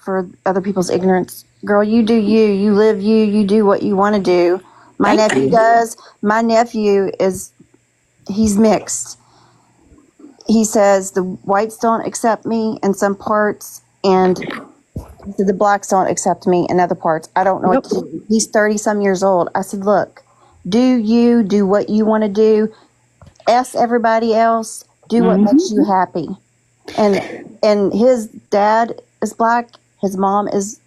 for other people's ignorance. Girl, you do you. You live you. You do what you want to do. My nephew does. My nephew he's mixed. He says the whites don't accept me in some parts, and the blacks don't accept me in other parts. I don't know what to do. He's 30-some years old. I said, look, do what you want to do. Ask everybody else. Do what makes you happy. And his dad is black. His mom is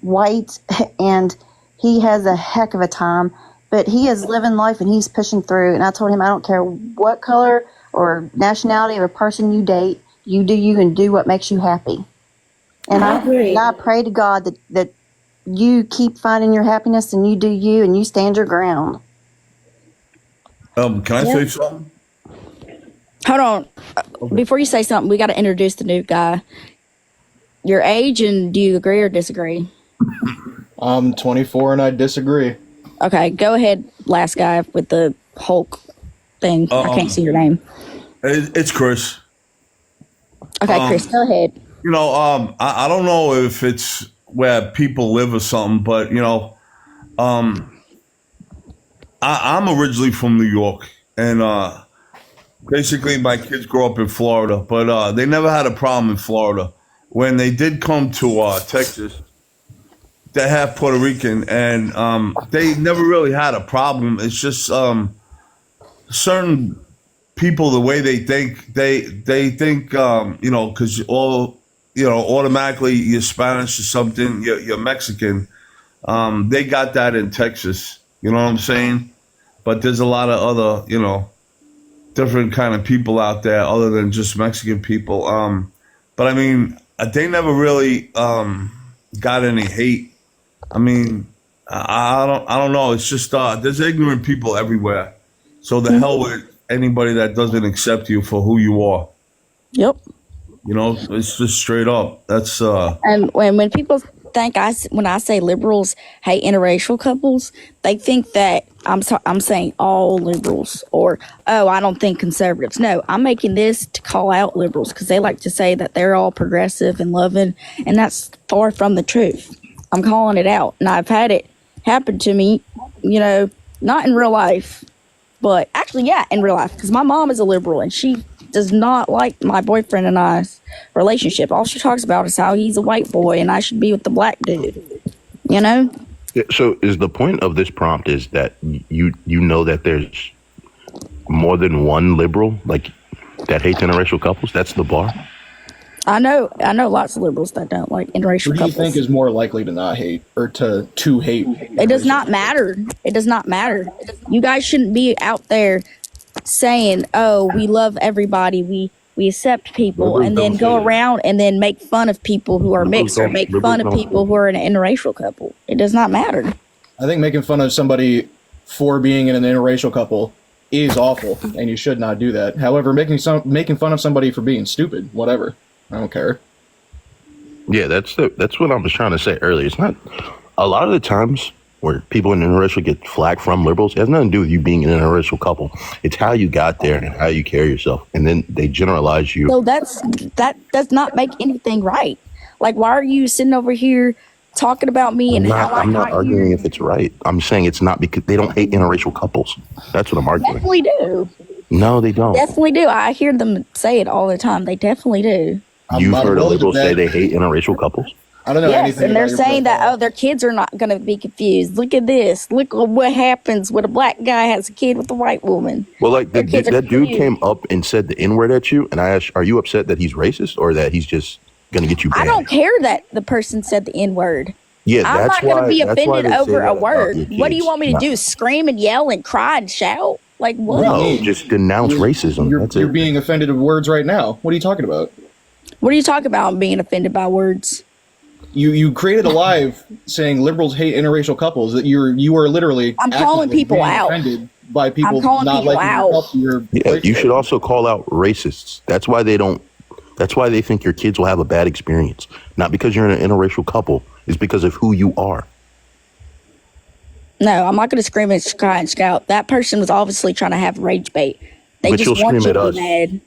white, and he has a heck of a time. But he is living life, and he's pushing through. And I told him, I don't care what color or nationality of a person you date. You do you and do what makes you happy. And I pray to God that you keep finding your happiness, and you do you, and you stand your ground. Can I say something? Hold on. Before you say something, we got to introduce the new guy. Your age, and do you agree or disagree? I'm 24 and I disagree. Okay, go ahead, last guy with the Hulk thing. I can't see your name. It's Chris. Okay, Chris, go ahead. You know, I don't know if it's where people live or something, but, you know, I'm originally from New York, and basically my kids grew up in Florida, but they never had a problem in Florida. When they did come to Texas, they have Puerto Rican, and they never really had a problem. It's just certain people, the way they think, they think, you know, because automatically you're Spanish or something, you're Mexican. They got that in Texas, you know what I'm saying? But there's a lot of other, you know, different kind of people out there other than just Mexican people. But I mean, they never really got any hate. I mean, I don't know. It's just there's ignorant people everywhere. So the hell with anybody that doesn't accept you for who you are. Yep. You know, it's just straight up. That's and when people think when I say liberals hate interracial couples, they think that I'm saying all liberals, or I don't think conservatives. No, I'm making this to call out liberals because they like to say that they're all progressive and loving, and that's far from the truth. I'm calling it out, and I've had it happen to me, you know, not in real life, but actually, yeah, in real life, because my mom is a liberal, and she does not like my boyfriend and I's relationship. All she talks about is how he's a white boy and I should be with the black dude, you know? Yeah, so is the point of this prompt is that you know that there's more than one liberal, like, that hates interracial couples? That's the bar? I know lots of liberals that don't like interracial Who do couples. you think is more likely to not hate or to hate? It does not matter. It does not matter. You guys shouldn't be out there saying, "Oh, we love everybody. We accept people," and then go around and then make fun of people who are mixed or make fun of people who are in an interracial couple. It does not matter. I think making fun of somebody for being in an interracial couple is awful, and you should not do that. However, making fun of somebody for being stupid, whatever. I don't care. Yeah, that's what I was trying to say earlier. It's not a lot of the times where people in interracial get flack from liberals. It has nothing to do with you being in an interracial couple. It's how you got there and how you carry yourself, and then they generalize you. So that does not make anything right. Like, why are you sitting over here talking about me and how I'm not arguing if it's right. I'm saying it's not because they don't hate interracial couples. That's what I'm arguing. Definitely do. No, they don't. Definitely do. I hear them say it all the time. They definitely do. You've heard a liberal say they hate interracial couples? I don't know anything. And they're saying that, their kids are not going to be confused. Look at this. Look what happens when a black guy has a kid with a white woman. Well, like that dude came up and said the N-word at you, and I asked, are you upset that he's racist or that he's just going to get you banned? I don't care that the person said the N-word. Yeah, I'm not going to be offended over a word. What do you want me to do? Scream and yell and cry and shout? Like what? No, just denounce racism. You're being offended of words right now. What are you talking about? What are you talking about being offended by words? You created a live saying liberals hate interracial couples. That you are literally. I'm calling people out. Offended by people I'm calling not people liking out. Yeah, you should also call out racists. That's why they don't. That's why they think your kids will have a bad experience. Not because you're in an interracial couple. It's because of who you are. No, I'm not going to scream and cry and scout. That person was obviously trying to have rage bait. They just want you to be mad.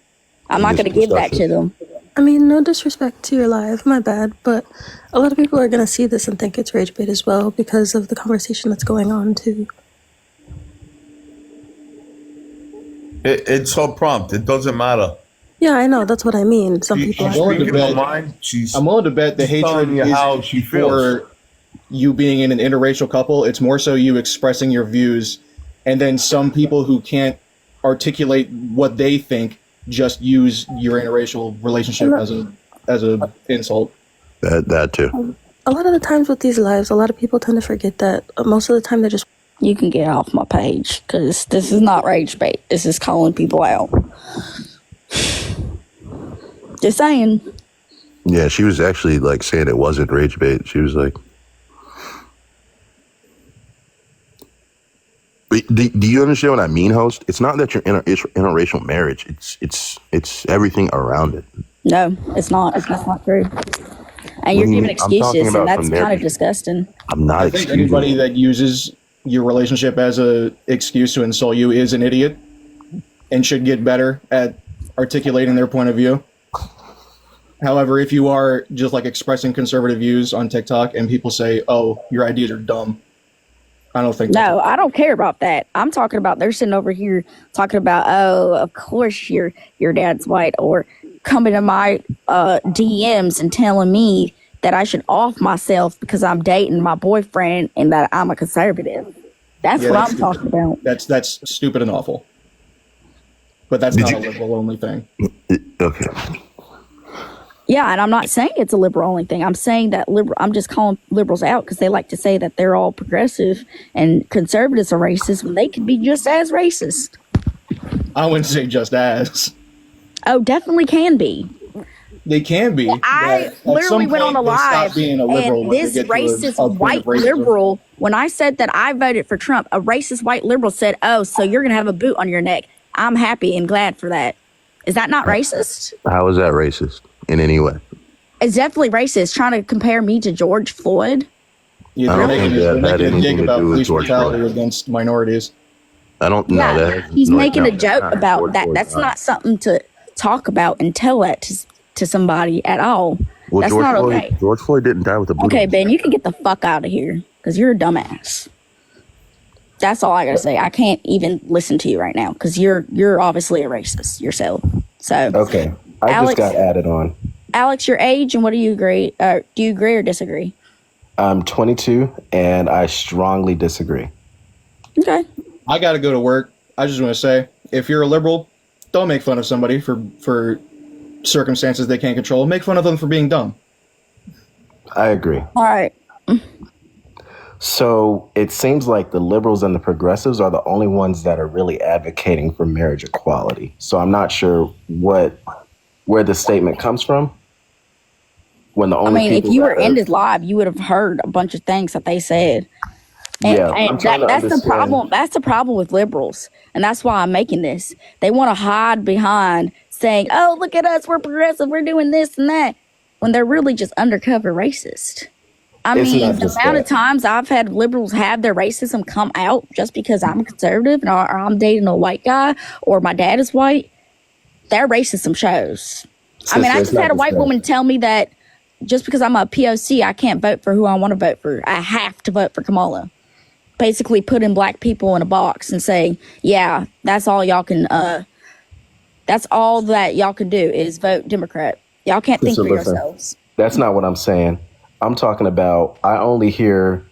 I'm not going to give that to them. I mean, no disrespect to your live, my bad, but a lot of people are gonna see this and think it's rage bait as well because of the conversation that's going on too. It's her prompt. It doesn't matter. Yeah, I know. That's what I mean. Some people. She's speaking her mind. I'm willing to bet the hatred telling you is how she feels. for you being in an interracial couple. It's more so you expressing your views, and then some people who can't articulate what they think just use your interracial relationship as a insult. That too. A lot of the times with these lives, a lot of people tend to forget that most of the time they're just. You can get off my page because this is not rage bait. This is calling people out. Just saying. Yeah, she was actually like saying it wasn't rage bait. She was like, but do you understand what I mean, host? It's not that you're in an interracial marriage. It's everything around it. No, it's not. That's not true. And you're giving excuses, and that's kind of disgusting. I'm not. I think anybody that uses your relationship as a excuse to insult you is an idiot and should get better at articulating their point of view. However, if you are just like expressing conservative views on TikTok and people say, "Oh, your ideas are dumb," I don't think. No, I don't care about that. I'm talking about they're sitting over here talking about, oh, of course your dad's white, or coming to my DMs and telling me that I should off myself because I'm dating my boyfriend and that I'm a conservative. That's what I'm talking about. That's stupid and awful. But that's not a liberal only thing. Okay. Yeah, and I'm not saying it's a liberal only thing. I'm saying that I'm just calling liberals out because they like to say that they're all progressive and conservatives are racist when they could be just as racist. I wouldn't say just as. Oh, definitely can be. They can be. I literally went on a live, and this racist white liberal, when I said that I voted for Trump, a racist white liberal said, "Oh, so you're going to have a boot on your neck." I'm happy and glad for that. Is that not racist? How is that racist in any way? It's definitely racist, trying to compare me to George Floyd. Yeah, they're making a dig about police brutality against minorities. I don't know that. He's making a joke about that. That's not something to talk about and tell that to somebody at all. Well, that's not okay. George Floyd didn't die with a boot. Okay, Ben, you can get the fuck out of here because you're a dumbass. That's all I gotta say. I can't even listen to you right now because you're obviously a racist yourself. So okay, Alex, just got added on. Alex, your age and what do you agree? Do you agree or disagree? I'm 22 and I strongly disagree. Okay. I gotta go to work. I just want to say, if you're a liberal, don't make fun of somebody for circumstances they can't control. Make fun of them for being dumb. I agree. All right. So it seems like the liberals and the progressives are the only ones that are really advocating for marriage equality. So I'm not sure where the statement comes from. When the only if you were in this live, you would have heard a bunch of things that they said. And that's the problem. That's the problem with liberals. And that's why I'm making this. They want to hide behind saying, "Oh, look at us, we're progressive, we're doing this and that," when they're really just undercover racist. I mean, the amount of times I've had liberals have their racism come out just because I'm conservative or I'm dating a white guy or my dad is white, their racism shows. I mean, I just had a white woman tell me that just because I'm a POC, I can't vote for who I want to vote for. I have to vote for Kamala. Basically putting black people in a box and saying, yeah, that's all y'all can, that's all that y'all can do is vote Democrat. Y'all can't think for yourselves. That's not what I'm saying. I'm talking about, I only hear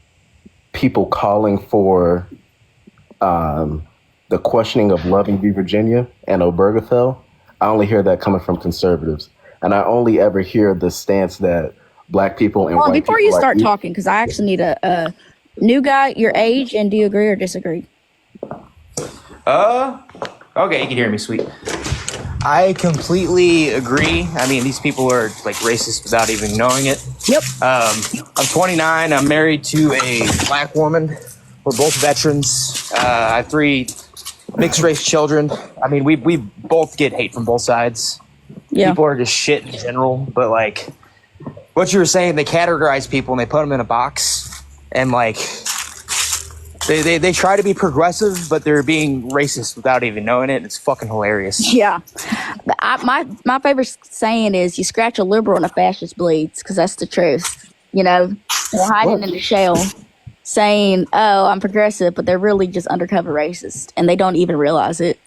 people calling for the questioning of Loving v. Virginia and Obergefell. I only hear that coming from conservatives. And I only ever hear the stance that black people and white before people you start talking, because I actually need a new guy, your age, and do you agree or disagree? Okay, you can hear me, sweet. I completely agree. I mean, these people are like racist without even knowing it. Yep. I'm 29. I'm married to a black woman. We're both veterans. I have 3 mixed race children. I mean, we both get hate from both sides. Yeah. People are just shit in general. But like what you were saying, they categorize people and they put them in a box. And like they try to be progressive, but they're being racist without even knowing it. It's fucking hilarious. Yeah. My favorite saying is, "You scratch a liberal and a fascist bleeds," because that's the truth. You know, they're hiding in the shell, saying, "Oh, I'm progressive," but they're really just undercover racist, and they don't even realize it.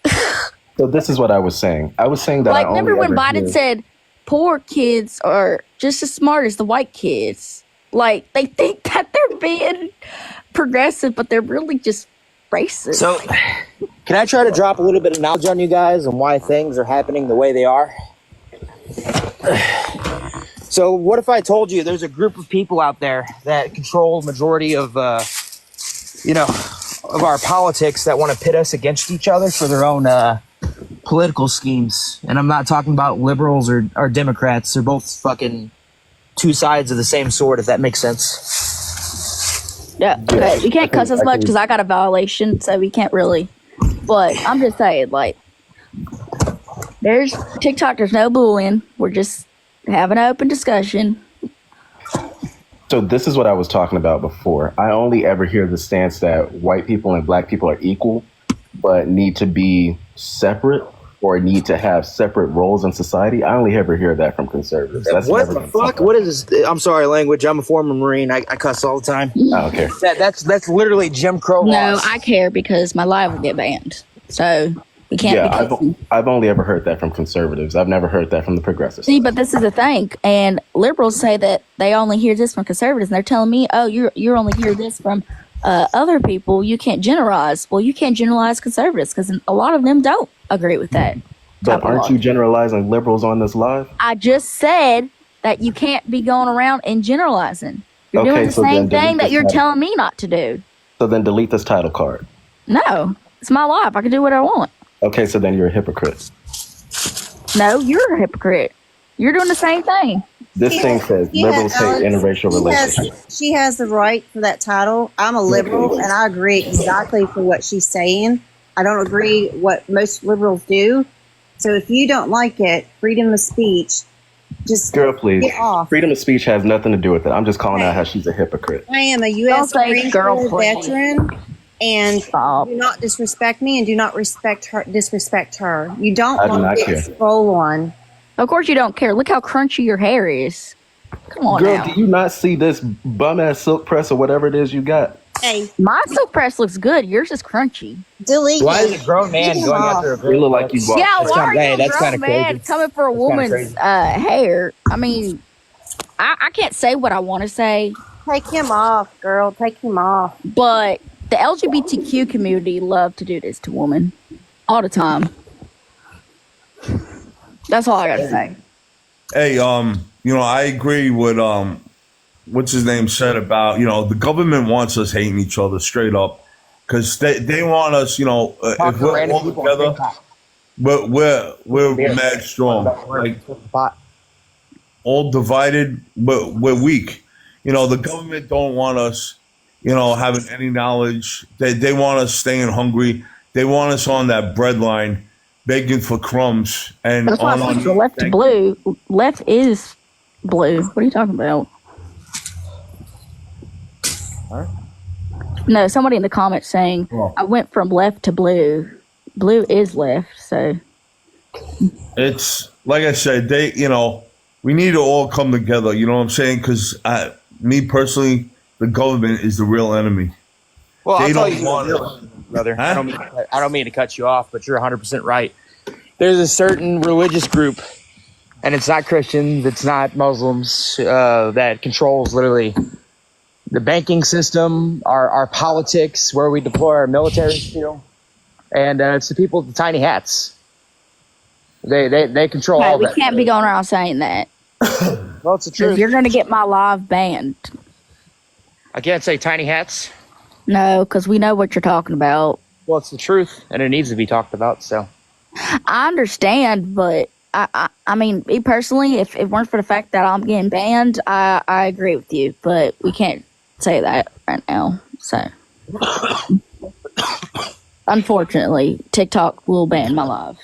So this is what I was saying. I was saying that Like, I only remember when ever Biden hear- said poor kids are just as smart as the white kids? Like, they think that they're being progressive, but they're really just racist. So, can I try to drop a little bit of knowledge on you guys and why things are happening the way they are? So, what if I told you there's a group of people out there that control majority of, of our politics that want to pit us against each other for their own political schemes? And I'm not talking about liberals or Democrats. They're both fucking two sides of the same sword, if that makes sense. Yeah, okay. We can't cuss as much because I got a violation, so we can't really. But I'm just saying, like, there's TikTok, there's no bullying. We're just having an open discussion. So this is what I was talking about before. I only ever hear the stance that white people and black people are equal, but need to be separate or need to have separate roles in society. I only ever hear that from conservatives. That's What never the been fuck? something. What is this? I'm sorry, language. I'm a former Marine. I cuss all the time. I don't care. That's literally Jim Crow No, laws. I care because my live will get banned. So we can't Yeah, be cussing. I've only ever heard that from conservatives. I've never heard that from the progressives. See, but this is the thing, and liberals say that they only hear this from conservatives, and they're telling me, "Oh, you're only hear this from other people. You can't generalize." Well, you can't generalize conservatives because a lot of them don't agree with that. But aren't you generalizing liberals on this live? I just said that you can't be going around and generalizing. You're Okay, doing the so same then delete thing that this you're title. telling me not to do. So then delete this title card. No, it's my life. I can do what I want. Okay, so then you're a hypocrite. No, you're a hypocrite. You're doing the same thing. This thing says liberals hate interracial relationships. She has the right for that title. I'm a liberal, and I agree exactly for what she's saying. I don't agree what most liberals do. So if you don't like it, freedom of speech, just Girl, please. get off. Freedom of speech has nothing to do with it. I'm just calling out how she's a hypocrite. I am a U.S. Don't say Marine girl, Corps please. veteran, and Stop. do not disrespect me, and do not disrespect her. You don't I do want not to care. get scroll on. Of course you don't care. Look how crunchy your hair is. Come on Girl, now. do you not see this bum ass silk press or whatever it is you got? Hey, My silk press looks good. Yours is crunchy. delete Why it. is a grown man Get him going off. after a You girl? look like you bought. Yeah, why are Hey, you a that's grown kinda man crazy. coming for a That's kinda woman's crazy. hair? I mean, I can't say what I want to say, Take him off, girl. Take him off. but the LGBTQ community love to do this to women all the time. That's all I gotta say. Hey, I agree with what's his name said about, the government wants us hating each other straight up because they want us, if Talk to we're random all people on together, TikTok. but we're mad strong. Like all divided, but we're weak. The government don't want us, having any knowledge. They want us staying hungry. They want us on that breadline, begging for crumbs. And That's why I switched the left to blue. Left is blue. What are you talking about? No, somebody in the comments saying I went from left to blue. Blue is left, so It's like I said, we need to all come together. You know what I'm saying? Because me personally, the government is the real enemy. Well, They I'll tell don't you, want brother. Huh? I don't mean to cut you off, but you're 100% right. There's a certain religious group, and it's not Christians, it's not Muslims, that controls literally the banking system, our politics, where we deploy our military to, and it's the people with the tiny hats. They control okay, all we that. can't be going around saying that. Well, it's the 'Cause truth. you're gonna get my live banned. I can't say tiny hats. No, because we know what you're talking about. Well, it's the truth, and it needs to be talked about. So, I understand, but I mean, me personally, if it weren't for the fact that I'm getting banned, I agree with you. But we can't say that right now. So, unfortunately, TikTok will ban my live.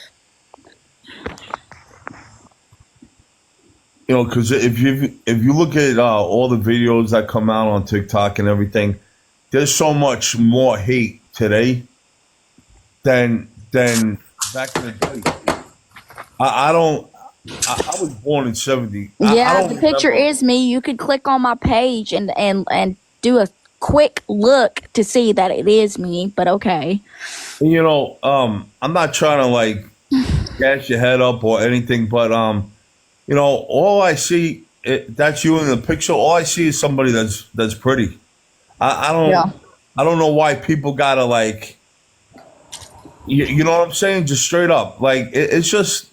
Because if you look at all the videos that come out on TikTok and everything, there's so much more hate today than back in the day. I don't. I was born in 70. Yeah, I don't the picture remember. is me. You could click on my page and do a quick look to see that it is me, but okay. You know, I'm not trying to like gas your head up or anything, but you know, all I see that's you in the picture. All I see is somebody that's pretty. I don't. Yeah. I don't know why people gotta like. You know what I'm saying? Just straight up, like it's just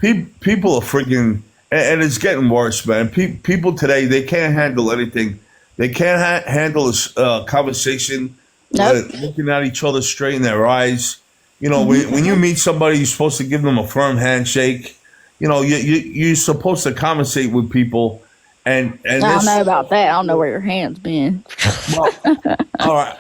people are freaking, and it's getting worse, man. People today, they can't handle anything. They can't handle this conversation. Nope. Looking at each other straight in their eyes. You know, when you meet somebody, you're supposed to give them a firm handshake. You know, you're supposed to conversate with people, and I don't know about that. I don't know where your hand's been. Well, all right,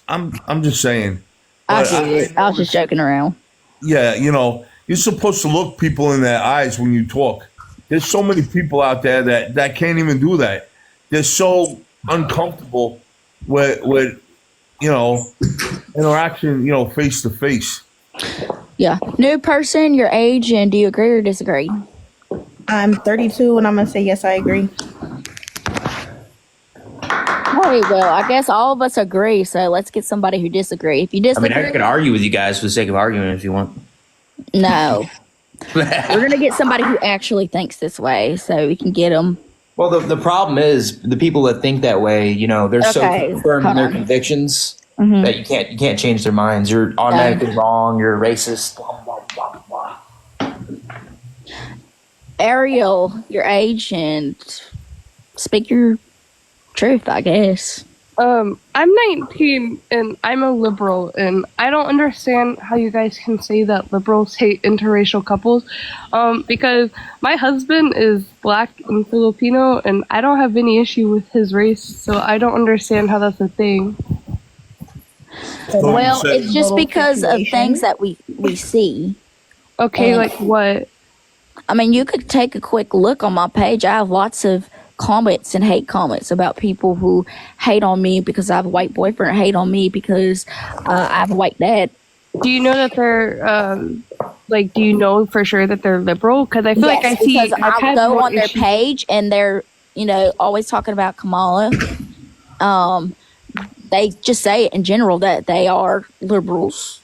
I'm just saying. I But was just joking around. yeah, you know, you're supposed to look people in their eyes when you talk. There's so many people out there that can't even do that. They're so uncomfortable with you know, interaction, you know, face to face. Yeah. New person, your age, and do you agree or disagree? I'm 32, and I'm gonna say yes, I agree. Hey, well, I guess all of us agree, so let's get somebody who disagree. If you I disagree, mean, I could argue with you guys for the sake of arguing if you want. no. We're going to get somebody who actually thinks this way, so we can get them. Well, the problem is the people that think that way, you know, they're Okay, so firm in hold their on. convictions that you can't change their minds. You're automatically wrong. You're racist. Blah, blah, blah, blah. Ariel, your age, and speak your truth, I guess. I'm 19 and I'm a liberal, and I don't understand how you guys can say that liberals hate interracial couples, because my husband is black and Filipino, and I don't have any issue with his race, so I don't understand how that's a thing. Well, say- it's just Total because of situation. things that we see. Okay, And- like what? I mean, you could take a quick look on my page. I have lots of comments and hate comments about people who hate on me because I have a white boyfriend, hate on me because I have a white dad. Do you know that they're, like, do you know for sure that they're liberal? Because I feel like I see, because I've I had go more on their issues- page and they're, you know, always talking about Kamala. They just say it in general that they are liberals.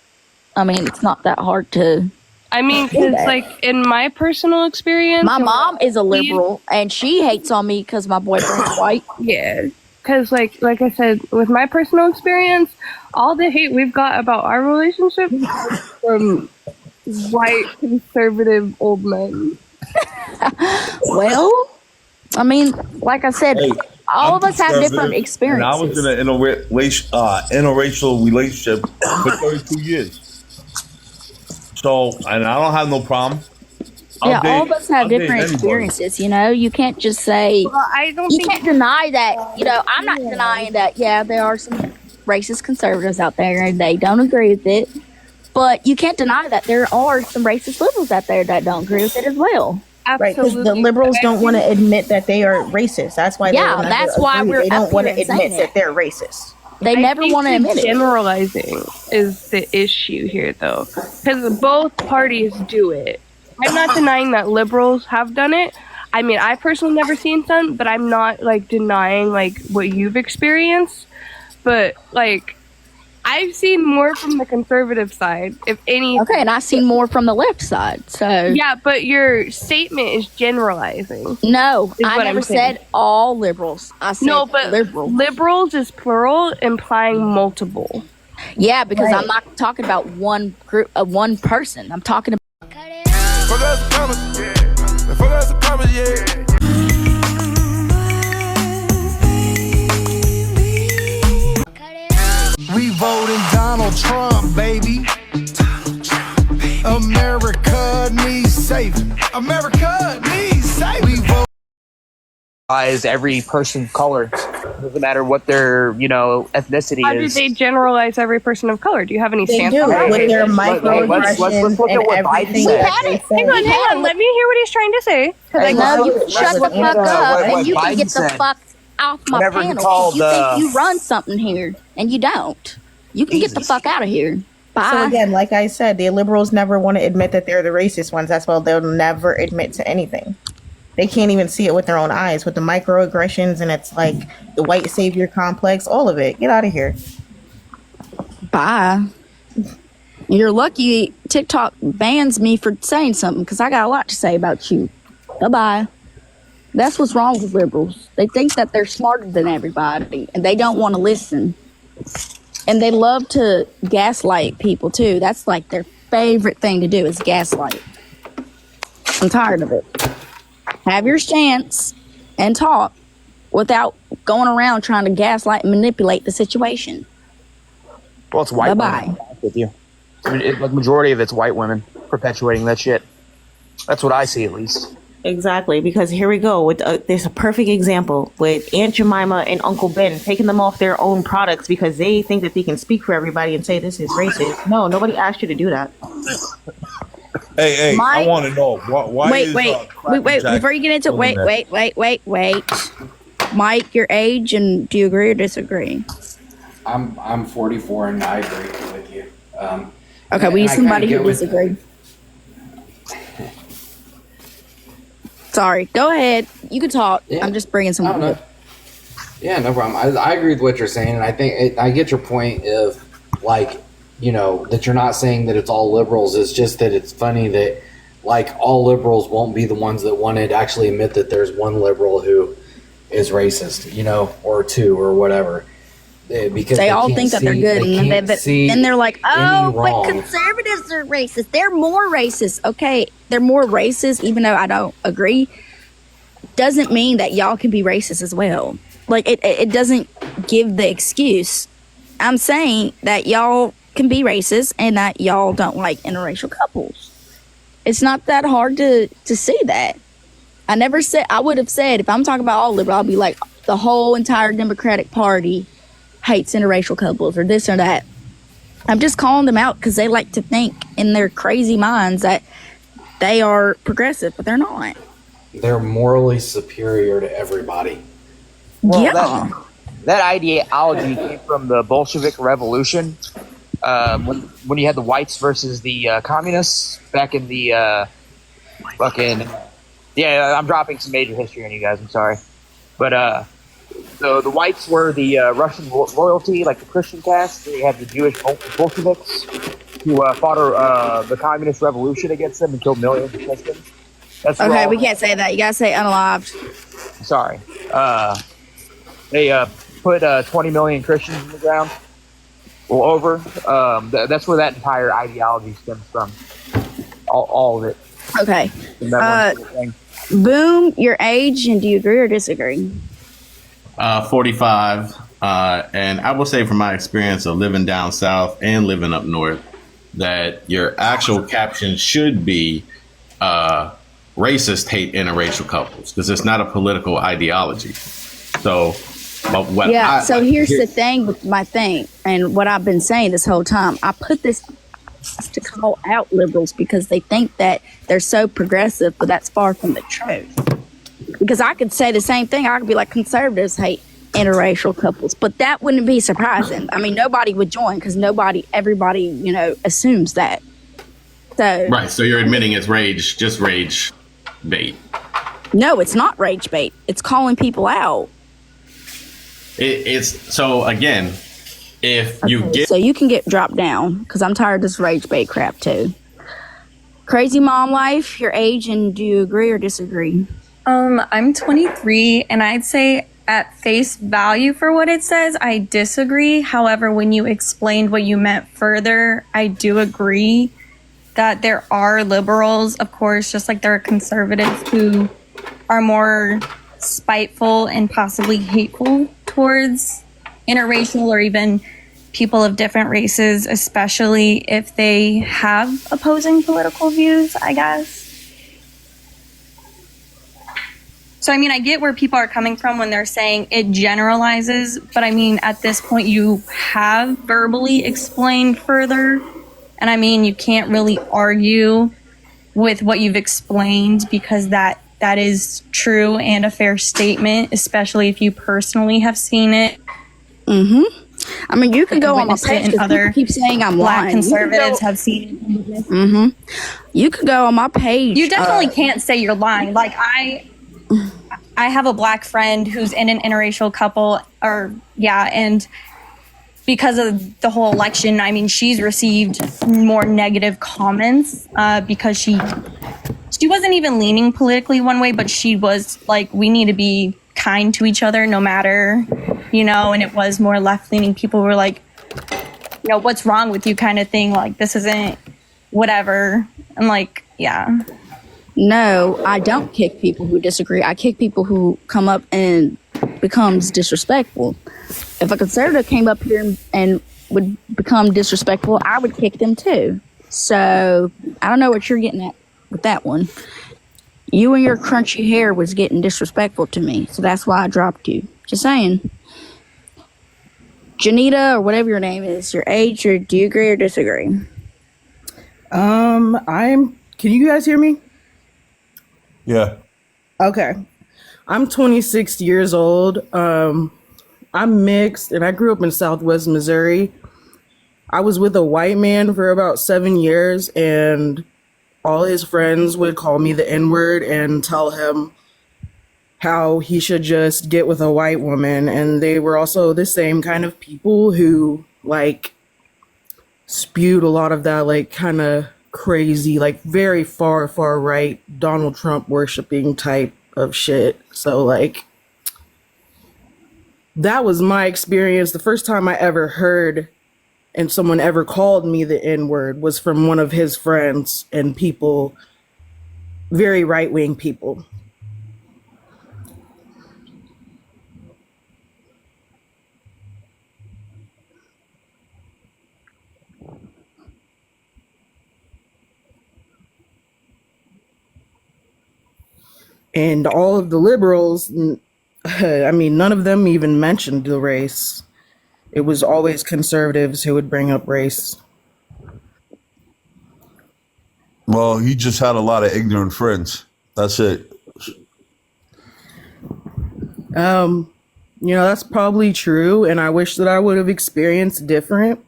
I mean, it's not that hard to. I mean, because, like, in my personal experience... My mom is a liberal, and she hates on me because my boyfriend's white. Yeah, because like I said, with my personal experience, all the hate we've got about our relationship is from white conservative old men. Well, I mean, like I said, Hey, all I'm of us have different conservative, and I was experiences. in an interracial relationship for 32 years. So, and I don't have no problem. Yeah, all of us have I'll date different anybody. experiences, you know? You can't just say, Well, I don't you think can't deny that, you know, I'm not denying that, yeah, there are some racist conservatives out there and they don't agree with it. But you can't deny that there are some racist liberals out there that don't agree with it as well. Right, because the absolutely. liberals I don't want to think- admit that they are racist. That's why Yeah, they don't that's agree. why we're They don't up want to here and saying admit that it. they're racist. They I never think want to the admit it. generalizing is the issue here, though, because both parties do it. I'm not denying that liberals have done it. I mean, I personally never seen some, but I'm not like denying like what you've experienced. But like, I've seen more from the conservative side, if any. Okay, and I've seen more from the left side, so. Yeah, but your statement is generalizing. No, Is I what never I'm saying. said all liberals. I said No, but liberal. liberals is plural, implying multiple. Yeah, because I'm Right. not talking about one group, one person. I'm talking about. Fuck us the comments, yeah. Fuck us the comments, yeah. We voting Donald Trump, baby. America needs saving. America needs saving. We vote. Is every person of color. Doesn't matter what their, you know, ethnicity How do is. they generalize every person of color? Do you have any They stance do on that? with their let's microaggressions look at and what Biden everything said. that they say. Hang on. Let me hear what he's trying to say. Hey, No, you let's- shut the let's- fuck up what and you can Biden get the said. fuck off my Whenever he panel. called, You think you run something here and you don't. You can get the Jesus. fuck out of here. Bye. So again, like I said, the liberals never want to admit that they're the racist ones. That's why they'll never admit to anything. They can't even see it with their own eyes, with the microaggressions, and it's like the white savior complex, all of it. Get out of here. Bye. You're lucky TikTok bans me for saying something because I got a lot to say about you. Bye-bye. That's what's wrong with liberals. They think that they're smarter than everybody, and they don't want to listen. And they love to gaslight people, too. That's like their favorite thing to do is gaslight. I'm tired of it. Have your stance and talk without going around trying to gaslight and manipulate the situation. Well, it's white Bye-bye. women with you. The majority of it's white women perpetuating that shit. That's what I see, at least. Exactly, because here we go with there's a perfect example with Aunt Jemima and Uncle Ben taking them off their own products because they think that they can speak for everybody and say this is racist. No, nobody asked you to do that. Hey, Mike, I want to know why. Wait, before you get into wait. Mike, your age, and do you agree or disagree? I'm 44 and I agree with you. Okay, we need somebody who disagrees. Sorry, go ahead. You can talk. Yeah. I'm just bringing someone up. Yeah, no problem. I agree with what you're saying, and I think I get your point of, like, you know, that you're not saying that it's all liberals. It's just that it's funny that, like, all liberals won't be the ones that want to actually admit that there's one liberal who is racist, you know, or two or whatever. Because they all think that they're good, and then they're like, oh, but conservatives are racist. They're more racist. Okay, they're more racist, even though I don't agree. Doesn't mean that y'all can be racist as well. Like, it doesn't give the excuse. I'm saying that y'all can be racist and that y'all don't like interracial couples. It's not that hard to see that. I would have said, if I'm talking about all liberal, I'll be like, the whole entire Democratic Party hates interracial couples or this or that. I'm just calling them out because they like to think in their crazy minds that they are progressive, but they're not. They're morally superior to everybody. Well, yeah. That ideology came from the Bolshevik Revolution, when you had the whites versus the communists back in the yeah, I'm dropping some major history on you guys. I'm sorry, but so the whites were the Russian royalty, like the Christian caste. They had the Jewish Bolsheviks who fought the communist revolution against them and killed millions of Christians. That's okay, we can't say that. You gotta say unalived. Sorry. They put 20 million Christians in the ground. Well, over. That's where that entire ideology stems from. All of it. Okay. Boom, your age, and do you agree or disagree? 45. And I will say from my experience of living down south and living up north, that your actual caption should be racist hate interracial couples, because it's not a political ideology. So, here's the thing with my thing, and what I've been saying this whole time. I put this to call out liberals because they think that they're so progressive, but that's far from the truth. Because I could say the same thing. I could be like, conservatives hate interracial couples, but that wouldn't be surprising. I mean, nobody would join because everybody, assumes that. So right. So you're admitting it's just rage bait. No, it's not rage bait. It's calling people out. It's so again, if you get so you can get dropped down because I'm tired of this rage bait crap too. Crazy mom life, your age, and do you agree or disagree? I'm 23, and I'd say at face value for what it says, I disagree. However, when you explained what you meant further, I do agree that there are liberals, of course, just like there are conservatives who are more spiteful and possibly hateful towards interracial or even people of different races, especially if they have opposing political views, I guess. So, I mean, I get where people are coming from when they're saying it generalizes, but I mean, at this point, you have verbally explained further. And I mean, you can't really argue with what you've explained because that is true and a fair statement, especially if you personally have seen it. Mm-hmm. I mean, you could go on my Witnessed it page and because other people keep saying I'm Black lying. conservatives have seen it. Mm-hmm. You could go on my page. You definitely can't say you're lying. Like I have a Black friend who's in an interracial couple, and because of the whole election, I mean, she's received more negative comments because she wasn't even leaning politically one way, but she was like, we need to be kind to each other no matter, and it was more left-leaning. People were like, what's wrong with you kind of thing, like this isn't whatever. And like, yeah. No, I don't kick people who disagree. I kick people who come up and becomes disrespectful. If a conservative came up here and would become disrespectful, I would kick them too. So I don't know what you're getting at with that one. You and your crunchy hair was getting disrespectful to me, so that's why I dropped you. Just saying. Janita, or whatever your name is, your age, or do you agree or disagree? Can you guys hear me? Yeah. Okay. I'm 26 years old. I'm mixed and I grew up in Southwest Missouri. I was with a white man for about 7 years and all his friends would call me the N-word and tell him how he should just get with a white woman. And they were also the same kind of people who like spewed a lot of that like kind of crazy, like very far right Donald Trump worshiping type of shit. So like that was my experience. The first time I ever heard and someone ever called me the N-word was from one of his friends and people, very right-wing people. And all of the liberals, I mean, none of them even mentioned the race. It was always conservatives who would bring up race. Well, he just had a lot of ignorant friends. That's it. That's probably true, and I wish that I would have experienced different.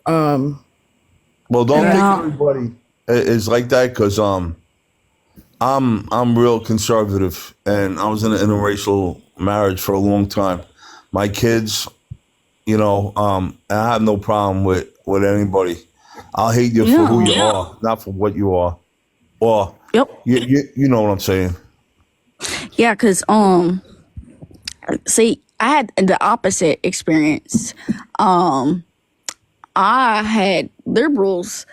Well, don't think everybody is like that because I'm real conservative, and I was in an interracial marriage for a long time. My kids, I have no problem with anybody. I'll hate you for who you are, not for what you are. Or you know what I'm saying. Yeah, because see, I had the opposite experience. I had liberals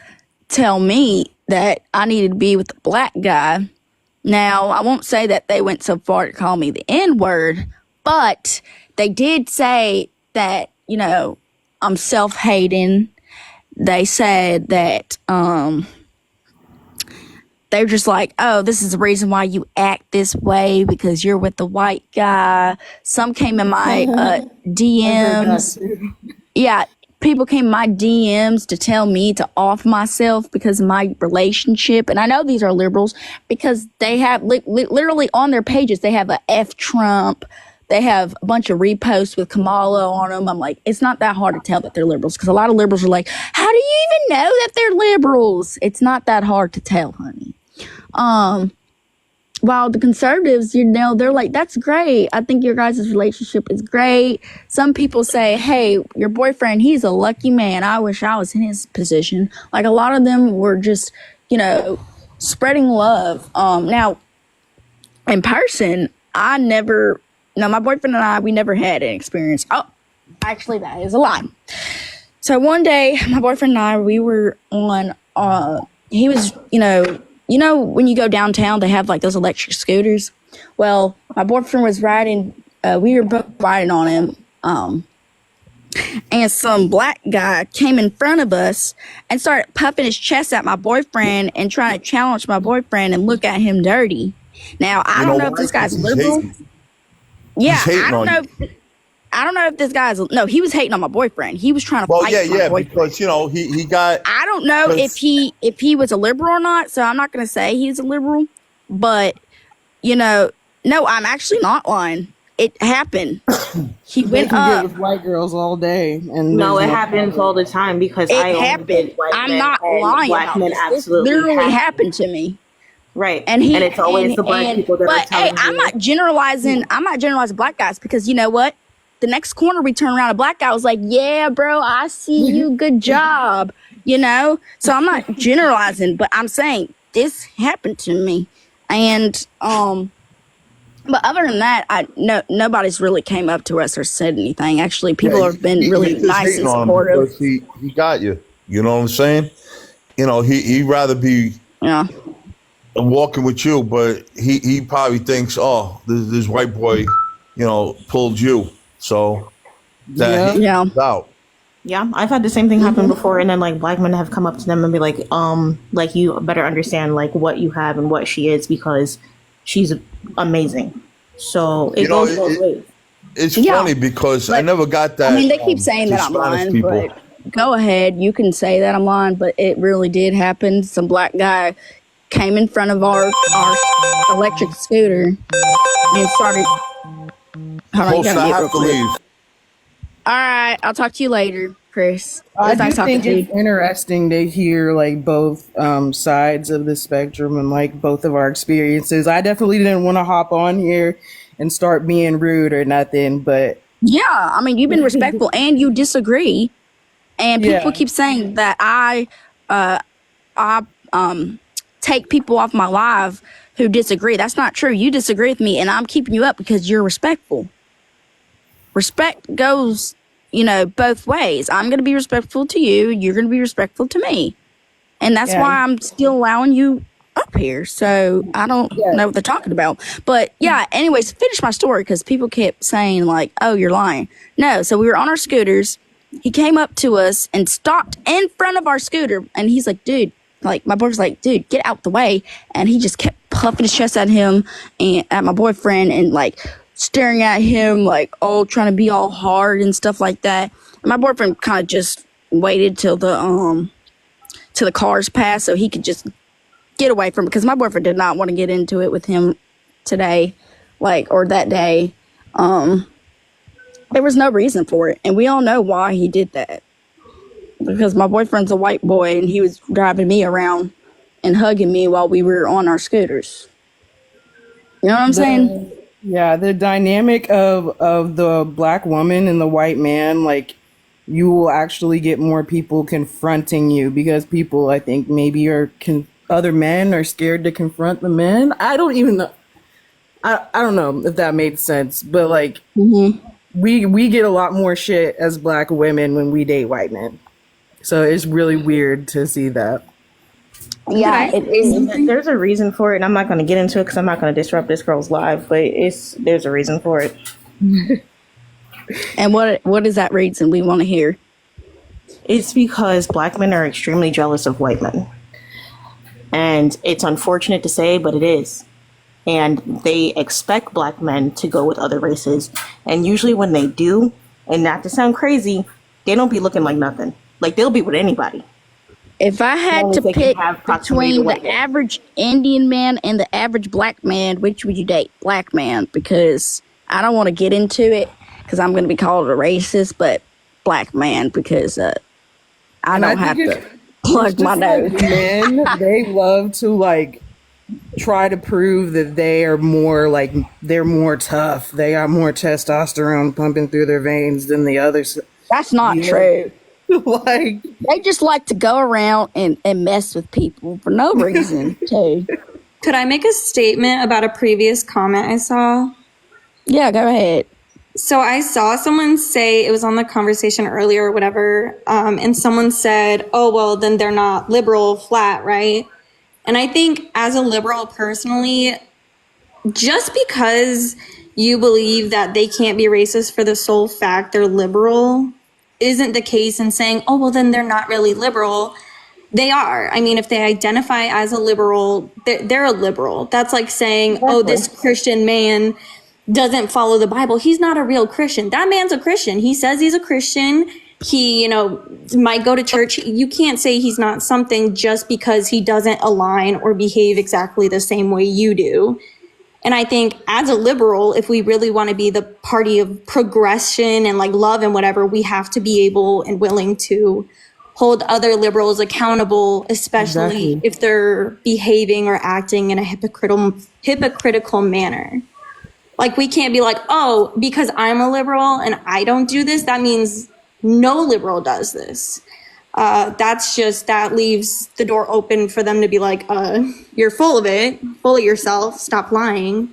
tell me that I needed to be with a Black guy. Now, I won't say that they went so far to call me the N-word, but they did say that, I'm self-hating. They said that they're just like, oh, this is the reason why you act this way because you're with the white guy. Some came in my DMs. Yeah, people came in my DMs to tell me to off myself because of my relationship. And I know these are liberals because they have literally on their pages, they have a F Trump. They have a bunch of reposts with Kamala on them. I'm like, it's not that hard to tell that they're liberals because a lot of liberals are like, how do you even know that they're liberals? It's not that hard to tell, honey. While the conservatives, they're like, that's great. I think your guys' relationship is great. Some people say, hey, your boyfriend, he's a lucky man. I wish I was in his position. Like a lot of them were just, spreading love. Now, in person, my boyfriend and I, we never had an experience. Oh, actually, that is a lie. So one day, my boyfriend and I, we were on, he was, when you go downtown, they have like those electric scooters. Well, my boyfriend was riding, we were both riding on him. And some Black guy came in front of us and started puffing his chest at my boyfriend and trying to challenge my boyfriend and look at him dirty. Now, I don't know if this guy's liberal. Yeah, I don't know. I don't know if this guy's he was hating on my boyfriend. He was trying to fight my boyfriend. Because he got. I don't know if he was a liberal or not, so I'm not going to say he's a liberal. But no, I'm actually not lying. it happened. He They went can get up. with white girls all day, and No, there's it no happens all the time because It I only happened. date white I'm men not and lying black about men this. This absolutely literally have happened to me. right. And he it's always the black people that are but hey, telling I'm you. not generalizing. I'm not generalizing black guys because you know what? The next corner we turn around, a black guy was like, "Yeah, bro, I see you. Good job." You know. So I'm not generalizing, but I'm saying this happened to me, and But other than that, nobody's really came up to us or said anything. Actually, people have been really You're just nice hating and on him supportive. because he got you. You know what I'm saying? You know, he'd rather be walking with you, but he probably thinks, oh, this white boy, you know, pulled you. So that he's out. Yeah, I've had the same thing happen before, and then like black men have come up to them and be like you better understand like what you have and what she is because she's amazing. So it goes both ways. It's funny because I never got that. I mean, they keep saying to that I'm Spanish lying, people. but go ahead. You can say that I'm lying, but it really did happen. Some black guy came in front of our electric scooter and started. Hold on, you gotta mute real quick. All right, I'll talk to you later, Chris. I It's nice do talking think to you. it's interesting to hear like both sides of the spectrum and like both of our experiences. I definitely didn't want to hop on here and start being rude or nothing, but Yeah, I mean, you've been respectful and you disagree, and people keep saying that I take people off my live who disagree. That's not true. You disagree with me, and I'm keeping you up because you're respectful. Respect goes, both ways. I'm going to be respectful to you. You're going to be respectful to me. And that's why I'm still allowing you up here. So I don't know what they're talking about. But yeah, anyways, finish my story because people kept saying like, oh, you're lying. No. So we were on our scooters. He came up to us and stopped in front of our scooter. And he's like, dude, like my boyfriend's like, dude, get out the way. And he just kept puffing his chest at him and at my boyfriend and like staring at him like, oh, trying to be all hard and stuff like that. And my boyfriend kind of just waited till the cars passed so he could just get away from it because my boyfriend did not want to get into it with him today, or that day. There was no reason for it, and we all know why he did that. Because my boyfriend's a white boy, and he was driving me around and hugging me while we were on our scooters. You know what I'm saying? Yeah, the dynamic of the black woman and the white man, like you will actually get more people confronting you because people, I think, maybe other men are scared to confront the men. I don't even know. I don't know if that made sense, but like we get a lot more shit as black women when we date white men. So it's really weird to see that. Yeah, it is. There's a reason for it, and I'm not going to get into it because I'm not going to disrupt this girl's live. But there's a reason for it. And what is that reason we want to hear? It's because black men are extremely jealous of white men, and it's unfortunate to say, but it is. And they expect black men to go with other races, and usually when they do, and not to sound crazy, they don't be looking like nothing. Like they'll be with anybody. If I had to pick between the average Indian man and the average black man, which would you date? Black man, because I don't want to get into it because I'm going to be called a racist, but black man because I don't have to plug my nose. Like men, they love to like try to prove that they are more like they're more tough. They got more testosterone pumping through their veins than the others. That's not true. Like they just like to go around and mess with people for no reason too. Could I make a statement about a previous comment I saw? Yeah, go ahead. So I saw someone say, it was on the conversation earlier or whatever, and someone said, oh, well, then they're not liberal, flat, right? And I think as a liberal personally, just because you believe that they can't be racist for the sole fact they're liberal isn't the case in saying, oh, well, then they're not really liberal. They are. I mean, if they identify as a liberal, they're a liberal. That's like saying, oh, this Christian man doesn't follow the Bible. He's not a real Christian. That man's a Christian. He says he's a Christian. He, might go to church. You can't say he's not something just because he doesn't align or behave exactly the same way you do. And I think as a liberal, if we really want to be the party of progression and like love and whatever, we have to be able and willing to hold other liberals accountable, especially if they're behaving or acting in a hypocritical manner. Like, we can't be like, oh, because I'm a liberal and I don't do this, that means no liberal does this. That leaves the door open for them to be like, you're full of it, full of yourself, stop lying.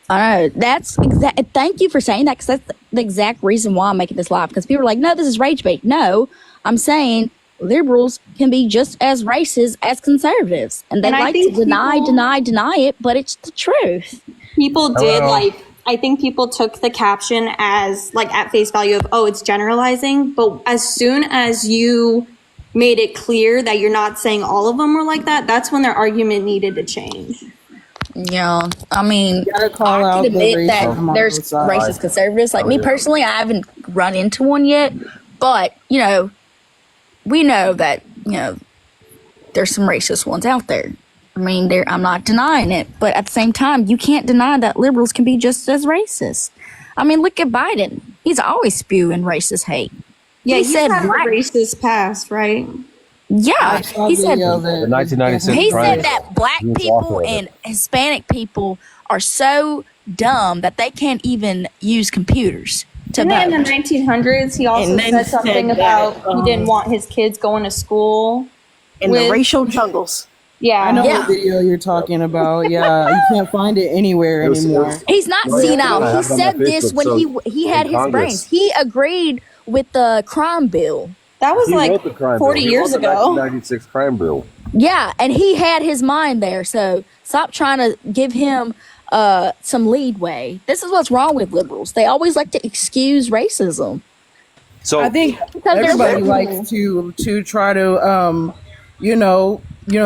I know. Thank you for saying that, because that's the exact reason why I'm making this live. Because people are like, no, this is rage bait. No, I'm saying liberals can be just as racist as conservatives. And they like to deny it, but it's the truth. People did I think people took the caption as like at face value of, oh, it's generalizing. But as soon as you made it clear that you're not saying all of them were like that, that's when their argument needed to change. Yeah, I mean, I can admit that there's racist conservatives. Like me personally, I haven't run into one yet. But, you know, we know that, you know, there's some racist ones out there. I mean, I'm not denying it, but at the same time, you can't deny that liberals can be just as racist. I mean, look at Biden. He's always spewing racist hate. Yeah, he said a racist past, right? Yeah, he said the 1996. He said that black people and Hispanic people are so dumb that they can't even use computers to vote. In the 1900s, he also said something about he didn't want his kids going to school in the racial jungles. Yeah, I know what video you're talking about. Yeah, you can't find it anywhere anymore. He's not senile. He said this when he had his brains. He agreed with the crime bill. That was like 40 years ago. 1996 crime bill. Yeah, and he had his mind there. So stop trying to give him some leadway. This is what's wrong with liberals. They always like to excuse racism. So I think everybody likes to try to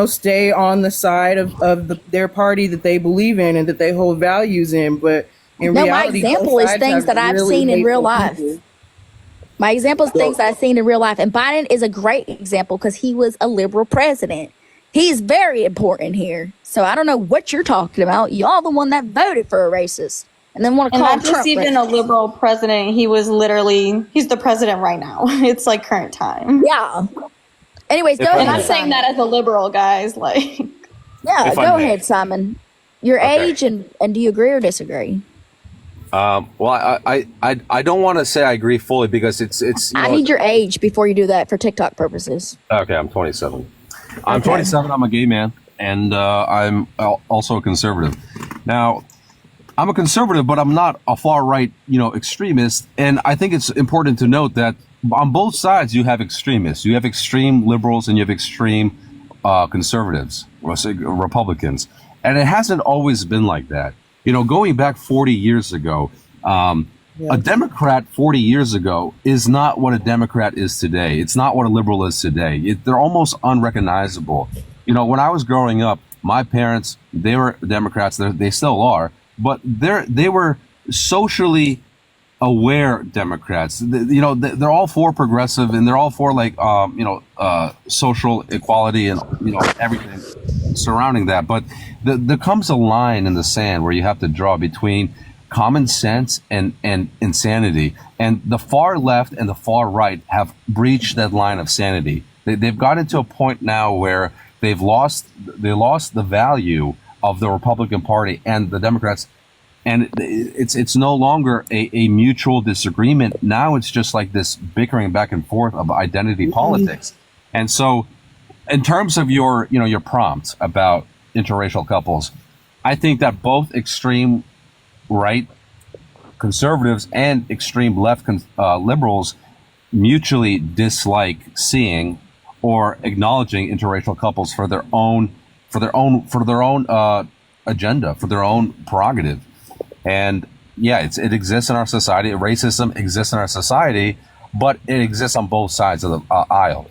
stay on the side of their party that they believe in and that they hold values in. But in reality, my example is things that I've seen in real life. My example is things that I've seen in real life. And Biden is a great example because he was a liberal president. He's very important here. So I don't know what you're talking about. Y'all the one that voted for a racist. And then want to call Trump. And not just even a liberal president. He's the president right now. It's like current time. Yeah. Anyways, go ahead. And I'm saying that as a liberal, guys. Like, yeah, go ahead, Simon. Your age and do you agree or disagree? Well, I don't want to say I agree fully because it's. I need your age before you do that for TikTok purposes. Okay, I'm 27. I'm 27. I'm a gay man, and I'm also a conservative. Now, I'm a conservative, but I'm not a far right, extremist. And I think it's important to note that on both sides you have extremists. You have extreme liberals and you have extreme conservatives, Republicans, and it hasn't always been like that. Going back 40 years ago, a Democrat 40 years ago is not what a Democrat is today. It's not what a liberal is today. They're almost unrecognizable. When I was growing up, my parents, they were Democrats. They still are, but they were socially aware Democrats. They're all for progressive and they're all for social equality and everything surrounding that. But there comes a line in the sand where you have to draw between common sense and insanity. And the far left and the far right have breached that line of sanity. They've gotten to a point now where they lost the value of the Republican Party and the Democrats. And it's no longer a mutual disagreement. Now it's just like this bickering back and forth of identity politics. And so in terms of your prompt about interracial couples, I think that both extreme right conservatives and extreme left liberals mutually dislike seeing or acknowledging interracial couples for their own agenda, for their own prerogative. And yeah, it exists in our society. Racism exists in our society, but it exists on both sides of the aisle.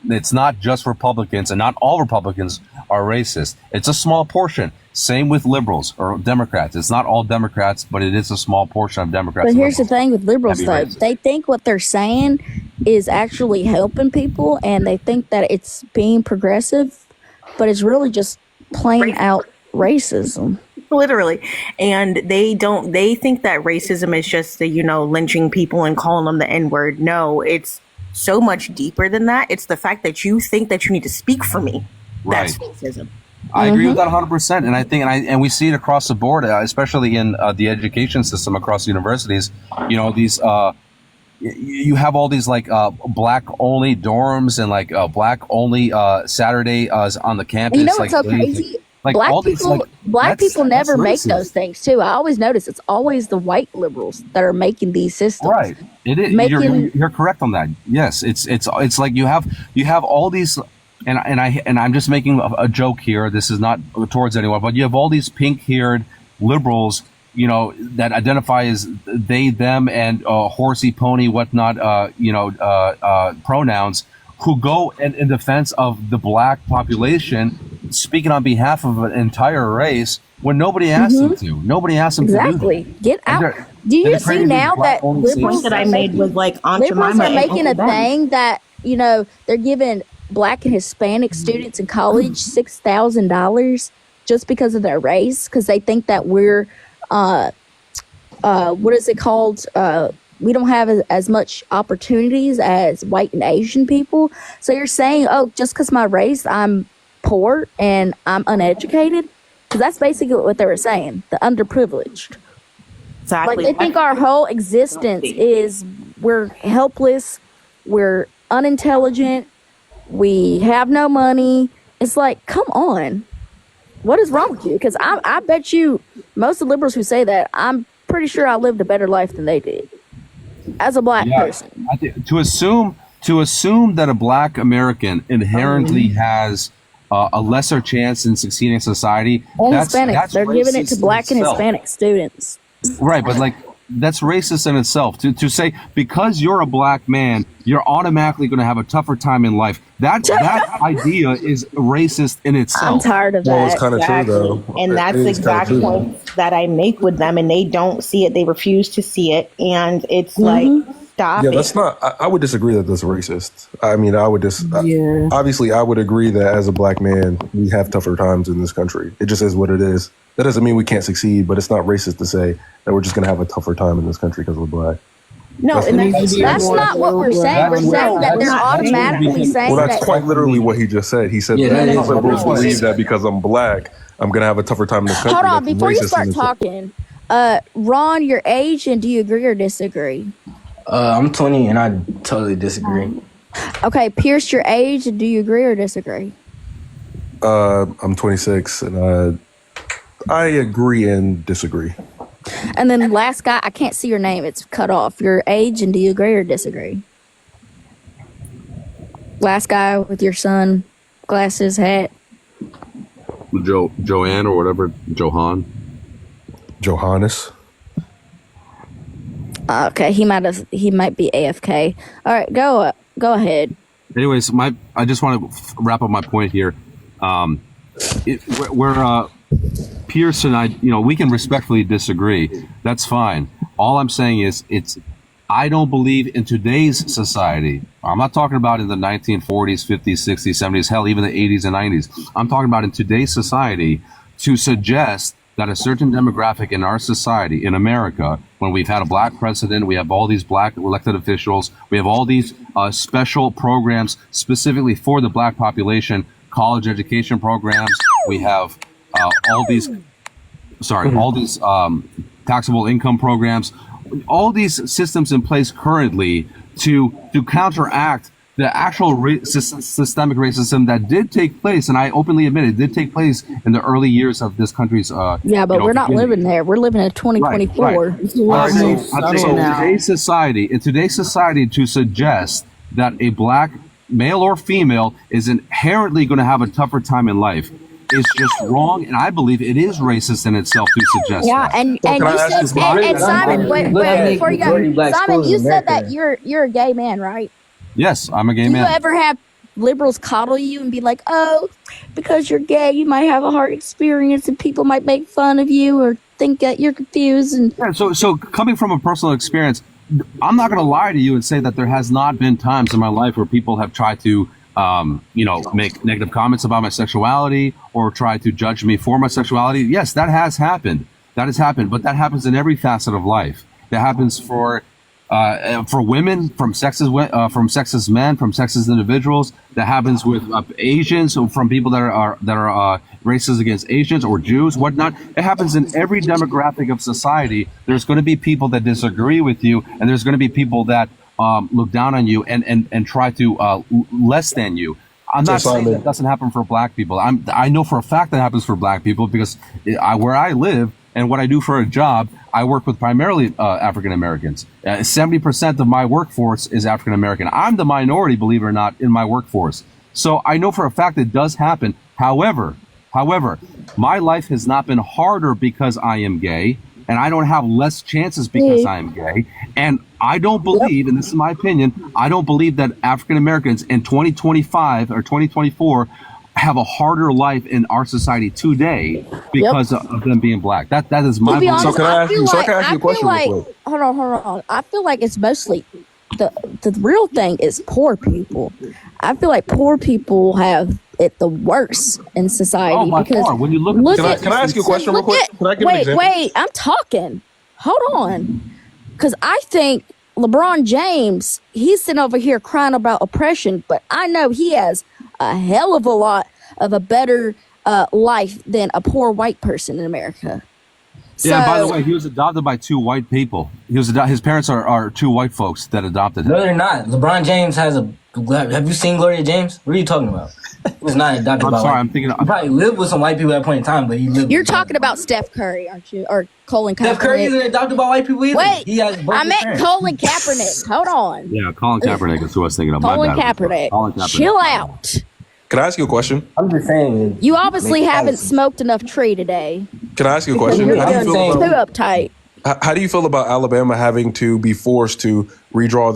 It's not just Republicans, and not all Republicans are racist. It's a small portion. Same with liberals or Democrats. It's not all Democrats, but it is a small portion of Democrats. But here's the thing with liberals, though. They think what they're saying is actually helping people, and they think that it's being progressive, but it's really just plain out racism. Literally. And they think that racism is just the, lynching people and calling them the N-word. No, it's so much deeper than that. It's the fact that you think that you need to speak for me. Right. That's racism. I agree with that 100%, and I think, and we see it across the board, especially in the education system across universities. These you have all these like black only dorms and like black only Saturday on the campus. You know what's like, so crazy? Like black all people, these, like, black people never make racist. those things too. I always notice it's always the white liberals that are making these systems. Right. It is. You're correct on that. Yes. It's like you have all these. And I'm just making a joke here. This is not towards anyone, but you have all these pink-haired liberals, that identify as they, them, and horsey, pony, whatnot, pronouns, who go in defense of the black population, speaking on behalf of an entire race when nobody asked them to. Nobody asked them to do that. Get out. Do you see now that liberals that I made was like Aunt liberals Jemima are and making a Uncle Ben. thing that they're giving Black and Hispanic students in college $6,000 just because of their race, because they think that we're what is it called? We don't have as much opportunities as white and Asian people. So you're saying, oh, just because my race, I'm poor and I'm uneducated? Because that's basically what they were saying, the underprivileged. Exactly. Like they think our whole existence is we're helpless, we're unintelligent, we have no money. It's like, come on. What is wrong with you? Because I bet you most of the liberals who say that, I'm pretty sure I lived a better life than they did as a black person. I think to assume that a black American inherently has a lesser chance in succeeding in society. And that's Hispanics, they're giving it to racist in black and itself. Hispanic students. Right, but like that's racist in itself. To say because you're a black man, you're automatically going to have a tougher time in life. That idea is racist in itself. I'm tired of that. Well, it's kind of true though. And that's the exact point that I make with them, and they don't see it. They refuse to see it, and it's like, stop Yeah, it. that's not. I would disagree that that's racist. I mean, I would obviously, I would agree that as a black man, we have tougher times in this country. It just is what it is. That doesn't mean we can't succeed, but it's not racist to say that we're just going to have a tougher time in this country because we're black. No, and That's not what we're saying. We're saying that they're automatically saying Well, that's that. quite literally what he just said. He said Yeah, that that is liberals what he believe said. that because I'm black, I'm going to have a tougher time in this country. Hold on, That's before you racist start in itself. talking, Ron, your age, and do you agree or disagree? I'm 20 and I totally disagree. Okay, Pierce, your age, and do you agree or disagree? I'm 26 and I agree and disagree. And then last guy, I can't see your name. It's cut off. Your age, and do you agree or disagree? Last guy with your son, glasses, hat. Joanne or whatever, Johannes. Okay, he might be AFK. All right, go ahead. Anyways, I just want to wrap up my point here. Pierce and I, we can respectfully disagree. That's fine. All I'm saying is I don't believe in today's society. I'm not talking about in the 1940s, 50s, 60s, 70s, hell, even the 80s and 90s. I'm talking about in today's society to suggest that a certain demographic in our society, in America, when we've had a black president, we have all these black elected officials, we have all these special programs specifically for the black population, college education programs, we have all these taxable income programs, all these systems in place currently to counteract the actual systemic racism that did take place, and I openly admit it did take place in the early years of this country's. Yeah, but we're not living there. We're living in 2024. In today's society, to suggest that a black male or female is inherently going to have a tougher time in life is just wrong, and I believe it is racist in itself to suggest Yeah, that. and you said, and Simon, wait, before you go, Simon, you said that you're a gay man, right? Yes, I'm a gay Do man. you ever have liberals coddle you and be like, oh, because you're gay, you might have a hard experience and people might make fun of you or think that you're confused? And Yeah, so coming from a personal experience, I'm not going to lie to you and say that there has not been times in my life where people have tried to make negative comments about my sexuality or try to judge me for my sexuality. Yes, that has happened. That has happened, but that happens in every facet of life. That happens for women, from sexist men, from sexist individuals. That happens with Asians, so from people that are racist against Asians or Jews, whatnot. It happens in every demographic of society. There's going to be people that disagree with you, and there's going to be people that look down on you and try to less than you. I'm not saying that doesn't happen for black people. I know for a fact that happens for black people because where I live and what I do for a job, I work with primarily African Americans. 70% of my workforce is African American. I'm the minority, believe it or not, in my workforce. So I know for a fact it does happen. However, my life has not been harder because I am gay, and I don't have less chances because I am gay. And I don't believe, and this is my opinion, I don't believe that African Americans in 2025 or 2024 have a harder life in our society today because of them being black. That is my belief. So can I ask you a question real quick? Hold on. I feel like it's mostly the real thing is poor people. I feel like poor people have it the worst in society because far. When you look at can I ask you a question real quick? Can I give an example? Wait, I'm talking. Hold on. Because I think LeBron James, he's sitting over here crying about oppression, but I know he has a hell of a lot of a better life than a poor white person in America. Yeah, by the way, he was adopted by 2 white people. His parents are 2 white folks that adopted him. No, they're not. LeBron James has a. Have you seen Gloria James? What are you talking about? He was not adopted by. I'm thinking. He probably lived with some white people at a point in time, but he lived. You're talking about Steph Curry, aren't you? Or Colin Kaepernick? Steph Curry isn't adopted by white people either. Wait, I meant Colin Kaepernick. Hold on. Yeah, Colin Kaepernick is who I was thinking of. Colin Kaepernick. Chill out. Can I ask you a question? I'm just saying. You obviously haven't smoked enough tree today. Can I ask you a question? You're too uptight. How do you feel about Alabama having to be forced to redraw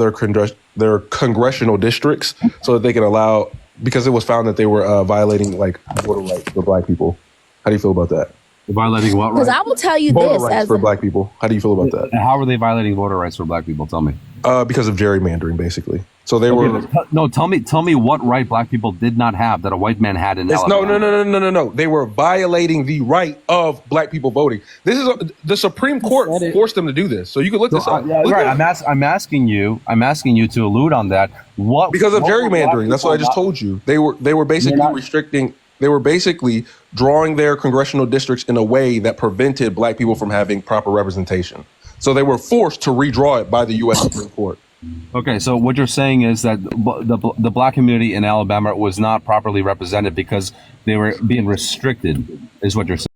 their congressional districts so that they can allow, because it was found that they were violating like voter rights for black people? How do you feel about that? Violating what rights? Because I will tell you voter this rights as for black people. How do you feel about that? And how are they violating voter rights for black people? Tell me. Because of gerrymandering, basically. So they were. No, tell me what right black people did not have that a white man had in Alabama. No. They were violating the right of black people voting. This is the Supreme Court forced them to do this. So you can look this up. Right. I'm asking you to allude on that. What? Because of gerrymandering. That's what I just told you. They were basically restricting. They were basically drawing their congressional districts in a way that prevented black people from having proper representation. So they were forced to redraw it by the U.S. Supreme Court. Okay, so what you're saying is that the black community in Alabama was not properly represented because they were being restricted, is what you're saying.